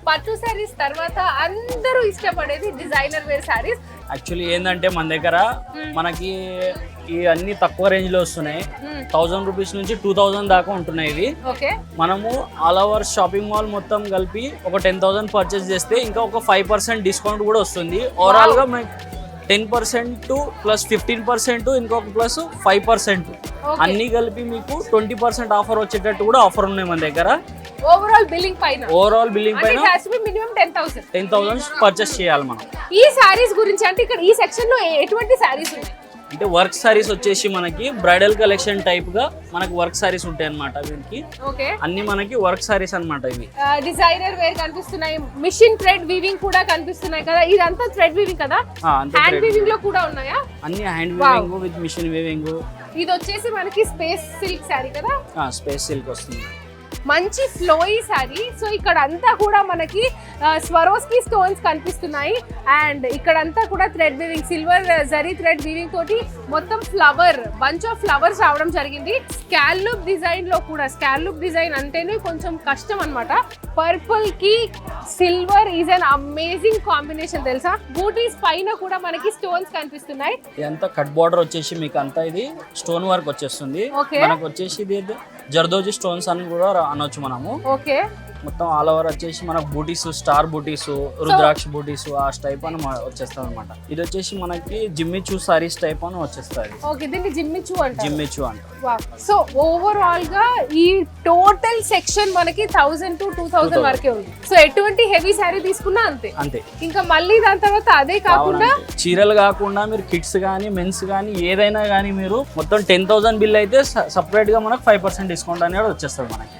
పట్టు శారీస్ తర్వాత అందరూ ఇష్టపడేది డిజైనర్ వేర్ శారీస్. యాక్చువల్లీ ఏంటంటే మన దగ్గర మనకి ఈ అన్ని తక్కువ రేంజ్ లో వస్తున్నాయి. 1000 రూపీస్ నుంచి 2000 దాకా ఉంటున్నాయి ఇవి. ఓకే, మనము ఆల్ ఓవర్ షాపింగ్ మాల్ మొత్తం కలిపి ఒక 10,000 పర్చేస్ చేస్తే ఇంకా ఒక 5% డిస్కౌంట్ కూడా వస్తుంది. ఓవరాల్ గా మనకి 10% ప్లస్ 15% ఇంకొక ప్లస్ 5% అన్ని కలిపి మీకు 20% ఆఫర్ వచ్చేటట్టు కూడా ఆఫర్ ఉన్నాయి మన దగ్గర. ఓవరాల్ బిల్లింగ్ పైన మినిమం 10,000 పర్చేస్ చేయాలి మనం. ఈ సారీస్ గురించి అంటే ఇక్కడ ఈ సెక్షన్ లో ఎటువంటి సారీస్ ఉన్నాయి అంటే వర్క్ సారీస్ వచ్చేసి మనకి బ్రైడల్ కలెక్షన్ టైప్ గా మనకి వర్క్ సారీస్ ఉంటాయి అన్నమాట. వీటికి ఓకే అన్ని మనకి వర్క్ సారీస్ అన్నమాట. ఇవి డిజైనర్ వేర్ కనిపిస్తున్నాయి, మిషన్ థ్రెడ్ వీవింగ్ కూడా కనిపిస్తున్నాయి కదా. ఇదంతా థ్రెడ్ వీవింగ్ కదా, హ్యాండ్ వీవింగ్ లో కూడా ఉన్నాయా? అన్ని hand weaving with machine weaving. ఇది వచ్చేసి మనకి స్పేస్ సిల్క్ సారీ కదా. స్పేస్ సిల్క్ వస్తుంది, మంచి ఫ్లోయి సారీ. సో ఇక్కడ అంతా కూడా మనకి స్వరోస్కి స్టోన్స్ కనిపిస్తున్నాయి అండ్ ఇక్కడ అంతా కూడా thread weaving, silver zari thread weaving తోటి మొత్తం ఫ్లవర్, బంచ్ ఆఫ్ ఫ్లవర్స్ రావడం జరిగింది. స్కాల్లుప్ డిజైన్ లో కూడా, స్కాల్లుప్ డిజైన్ అంటేనే కొంచెం కష్టం అన్నమాట. పర్పుల్ కి silver is an amazing combination తెలుసా. బూటీస్ పైన కూడా మనకి స్టోన్స్ కనిపిస్తున్నాయి. ఇదంతా కట్ బార్డర్ వచ్చేసి మీకు అంతా ఇది స్టోన్ వర్క్ వచ్చేస్తుంది. మనకు వచ్చేసి ఇది జర్దోజీ స్టోన్స్ అని కూడా అనొచ్చు మనము. ఓకే, మొత్తం ఆల్ ఓవర్ వచ్చేసి మనకు బూటీస్, స్టార్ బూటీస్, రుద్రాక్ష బూటీస్ ఆ టైప్ అని వచ్చేస్తాం అనమాట. ఇది వచ్చేసి మనకి జిమ్మిచూ సారీస్ టైప్ అని వచ్చేస్తుంది. ఓకే, దీన్ని జిమ్మిచూ అంటారు. జిమ్మిచూ అంటారు. సో ఓవరాల్ గా ఈ టోటల్ సెక్షన్ మనకి 1000 to 2000 వరకే ఉంది. సో ఎటువంటి హెవీ శారీ తీసుకున్నా అంతే అంతే. ఇంకా మళ్ళీ దాని తర్వాత అదే కాకుండా చీరలు కాకుండా మీరు కిడ్స్ కానీ మెన్స్ కానీ ఏదైనా కానీ మీరు మొత్తం 10,000 బిల్ అయితే సపరేట్ గా మనకు 5% డిస్కౌంట్ అనేది వచ్చేస్తుంది మనకి.